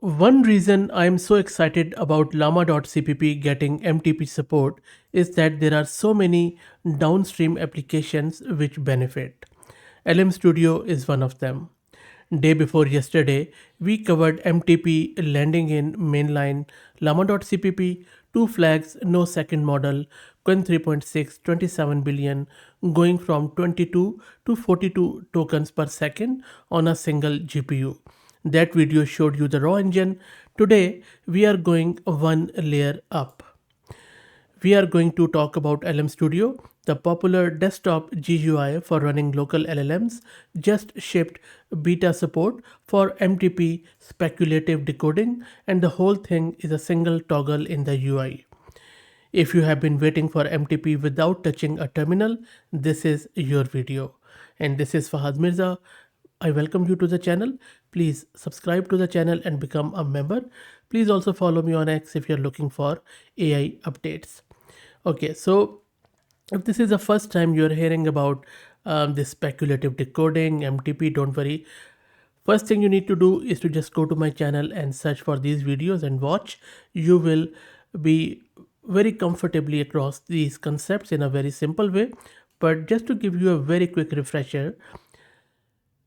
One reason I'm so excited about llama.cpp getting MTP support is that there are so many downstream applications which benefit. LM Studio is one of them. Day before yesterday, we covered MTP landing in mainline llama.cpp, two flags, no second model, Qwen3.6 27 billion, going from 22 to 42 tokens per second on a single GPU. That video showed you the raw engine. Today, we are going one layer up. We are going to talk about LM Studio, the popular desktop GUI for running local LLMs, just shipped beta support for MTP speculative decoding, and the whole thing is a single toggle in the UI. If you have been waiting for MTP without touching a terminal, this is your video. And this is Fahad Mirza. I welcome you to the channel. Please subscribe to the channel and become a member. Please also follow me on X if you're looking for AI updates. Okay, so if this is the first time you're hearing about this speculative decoding, MTP, don't worry. First thing you need to do is to just go to my channel and search for these videos and watch. You will be very comfortably across these concepts in a very simple way. But just to give you a very quick refresher,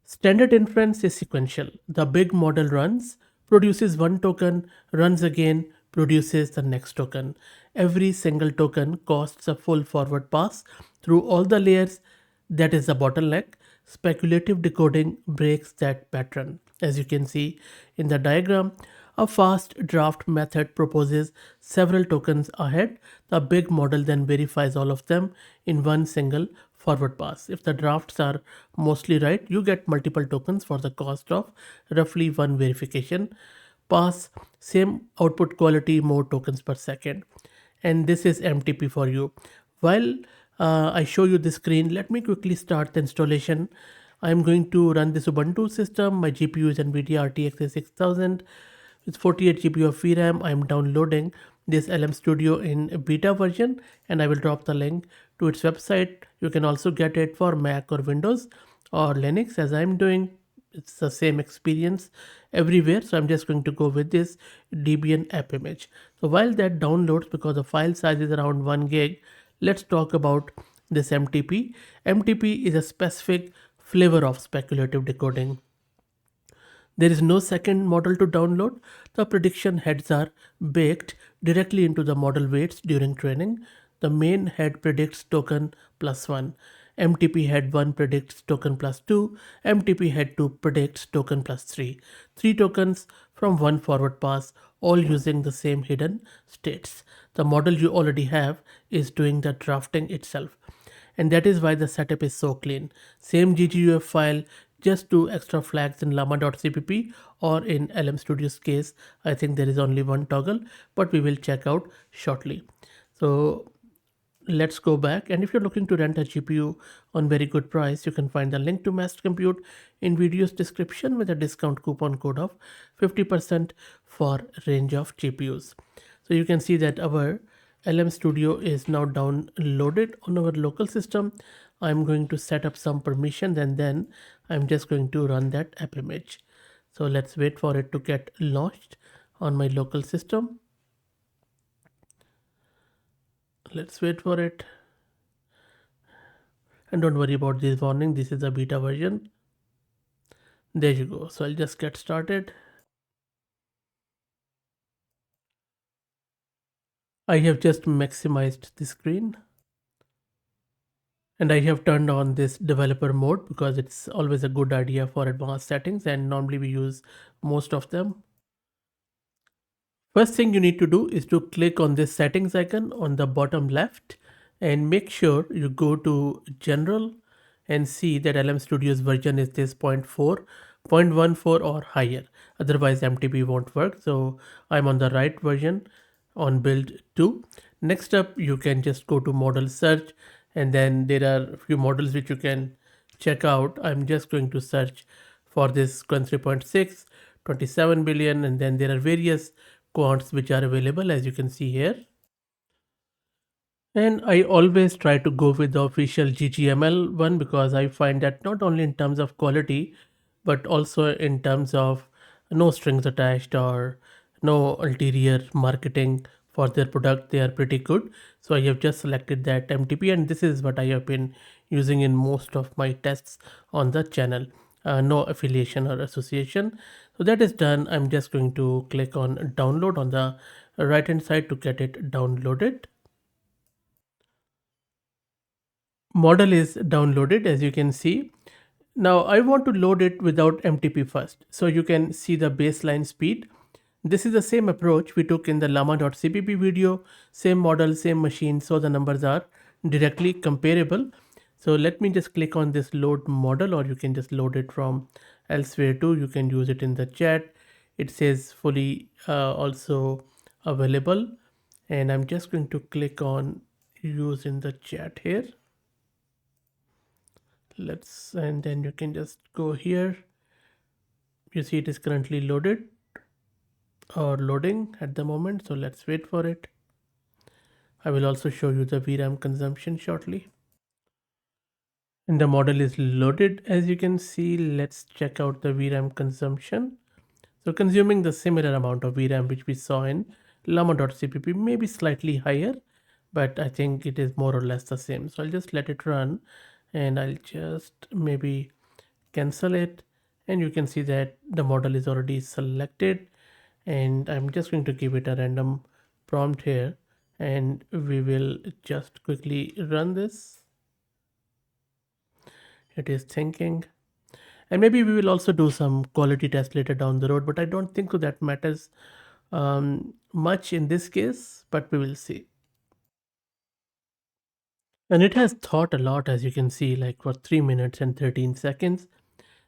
standard inference is sequential. The big model runs, produces one token, runs again, produces the next token. Every single token costs a full forward pass through all the layers. That is the bottleneck. Speculative decoding breaks that pattern. As you can see in the diagram, a fast draft method proposes several tokens ahead. The big model then verifies all of them in one single forward pass. If the drafts are mostly right, you get multiple tokens for the cost of roughly one verification pass. Same output quality, more tokens per second. And this is MTP for you. While I show you the screen, let me quickly start the installation. I'm going to run this Ubuntu system. My GPU is NVIDIA RTX 6000 with 48 GB of VRAM. I'm downloading this LM Studio in beta version, and I will drop the link to its website. You can also get it for Mac or Windows or Linux as I'm doing. It's the same experience everywhere, so I'm just going to go with this Debian app image. So while that downloads, because the file size is around 1 gig, let's talk about this MTP. MTP is a specific flavor of speculative decoding. There is no second model to download. The prediction heads are baked directly into the model weights during training. The main head predicts token plus 1. MTP head 1 predicts token plus 2. MTP head 2 predicts token plus 3. 3 tokens from one forward pass, all using the same hidden states. The model you already have is doing the drafting itself. And that is why the setup is so clean. Same GGUF file, just two extra flags in llama.cpp, or in LM Studio's case, I think there is only one toggle, but we will check out shortly. So let's go back, and if you're looking to rent a GPU on very good price, you can find the link to Master Compute in video's description with a discount coupon code of 50% for range of GPUs. So you can see that our LM Studio is now downloaded on our local system. I'm going to set up some permissions, and then I'm just going to run that app image. So let's wait for it to get launched on my local system. Let's wait for it. And don't worry about this warning, this is a beta version. There you go. So I'll just get started. I have just maximized the screen, and I have turned on this developer mode because it's always a good idea for advanced settings, and normally we use most of them. First thing you need to do is to click on this settings icon on the bottom left, and make sure you go to general and see that LM Studio's version is this 0.4, 0.14 or higher. Otherwise MTP won't work. So I'm on the right version on build 2. Next up, you can just go to model search, and then there are a few models which you can check out. I'm just going to search for this Qwen3.6 27 billion, and then there are various quants which are available, as you can see here. And I always try to go with the official GGML one, because I find that not only in terms of quality, but also in terms of no strings attached or no ulterior marketing for their product. They are pretty good. So I have just selected that MTP, and this is what I have been using in most of my tests on the channel. No affiliation or association. So that is done. I'm just going to click on download on the right hand side to get it downloaded. Model is downloaded, as you can see. Now I want to load it without MTP first, so you can see the baseline speed. This is the same approach we took in the llama.cpp video, same model, same machine, so the numbers are directly comparable. So let me just click on this load model, or you can just load it from elsewhere too. You can use it in the chat. It says fully also available, and I'm just going to click on use in the chat here. And then you can just go here. You see it is currently loaded or loading at the moment, so let's wait for it. I will also show you the VRAM consumption shortly. And the model is loaded, as you can see. Let's check out the VRAM consumption. So consuming the similar amount of VRAM which we saw in llama.cpp, maybe slightly higher, but I think it is more or less the same. So I'll just let it run, and I'll just maybe cancel it, and you can see that the model is already selected, and I'm just going to give it a random prompt here, and we will just quickly run this. It is thinking, and maybe we will also do some quality test later down the road, but I don't think so that matters much in this case, but we will see. And it has thought a lot, as you can see, like for 3 minutes and 13 seconds.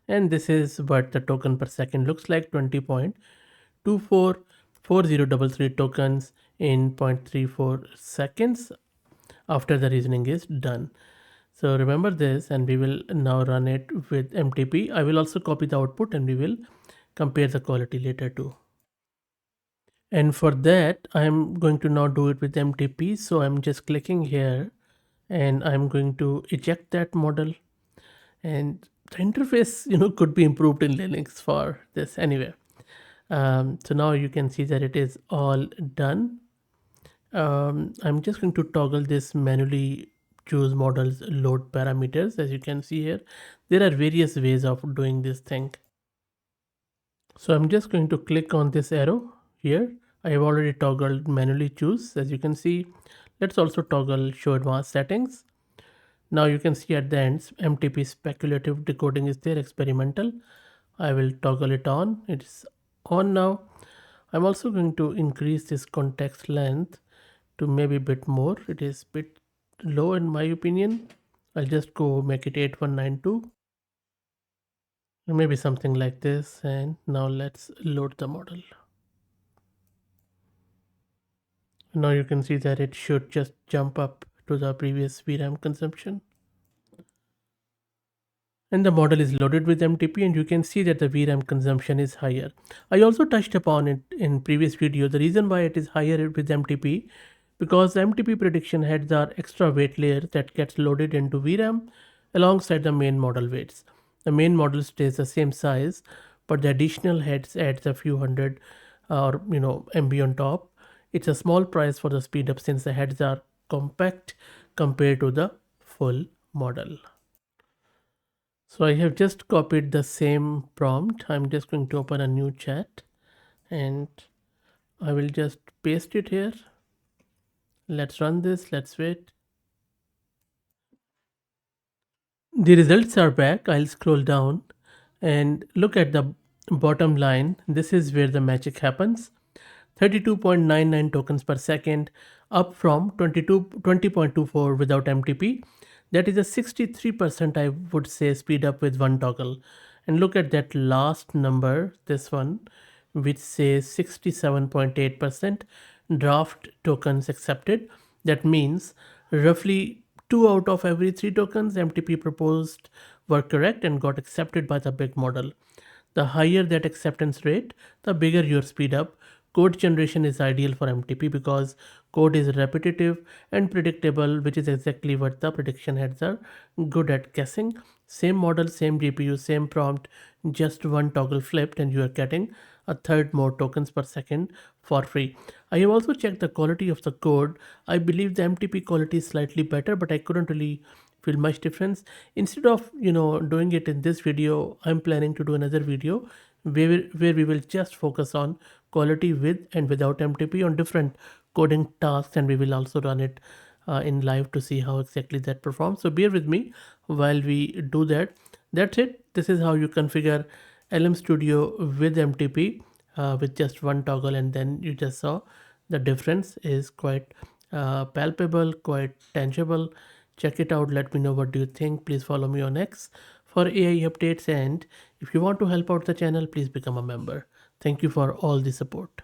And this is what the token per second looks like, 20.244033 tokens in 0.34 seconds after the reasoning is done. So remember this, and we will now run it with MTP. I will also copy the output, and we will compare the quality later too. And for that, I'm going to now do it with MTP. So I'm just clicking here, and I'm going to eject that model. And the interface, could be improved in Linux for this anyway. So now you can see that it is all done. I'm just going to toggle this manually choose models load parameters. As you can see here, there are various ways of doing this thing. So I'm just going to click on this arrow here. I have already toggled manually choose. As you can see, let's also toggle show advanced settings. Now you can see at the end MTP speculative decoding is there, experimental. I will toggle it on. It's on now. I'm also going to increase this context length to maybe a bit more. It is a bit low in my opinion. I'll just go make it 8192, maybe something like this. And now let's load the model. Now you can see that it should just jump up to the previous VRAM consumption. And the model is loaded with MTP, and you can see that the VRAM consumption is higher. I also touched upon it in previous video. The reason why it is higher with MTP, because the MTP prediction heads are extra weight layer that gets loaded into VRAM alongside the main model weights. The main model stays the same size, but the additional heads adds a few hundred or MB on top. It's a small price for the speed up since the heads are compact compared to the full model. So I have just copied the same prompt. I'm just going to open a new chat, and I will just paste it here. Let's run this. Let's wait. The results are back. I'll scroll down and look at the bottom line. This is where the magic happens. 32.99 tokens per second, up from 20.24 without MTP. That is a 63%, I would say, speed up with one toggle. And look at that last number, this one, which says 67.8% draft tokens accepted. That means roughly 2 out of every 3 tokens MTP proposed were correct and got accepted by the big model. The higher that acceptance rate, the bigger your speed up. Code generation is ideal for MTP because code is repetitive and predictable, which is exactly what the prediction heads are good at guessing. Same model, same GPU, same prompt, just one toggle flipped and you are getting a third more tokens per second for free. I have also checked the quality of the code. I believe the MTP quality is slightly better, but I couldn't really feel much difference. Instead of doing it in this video, I'm planning to do another video where we will just focus on quality with and without MTP on different coding tasks, and we will also run it in live to see how exactly that performs. So bear with me while we do that. That's it. This is how you configure LM Studio with MTP with just one toggle, and then you just saw the difference is quite palpable, quite tangible. Check it out. Let me know what do you think. Please follow me on X for AI updates, and if you want to help out the channel, please become a member. Thank you for all the support.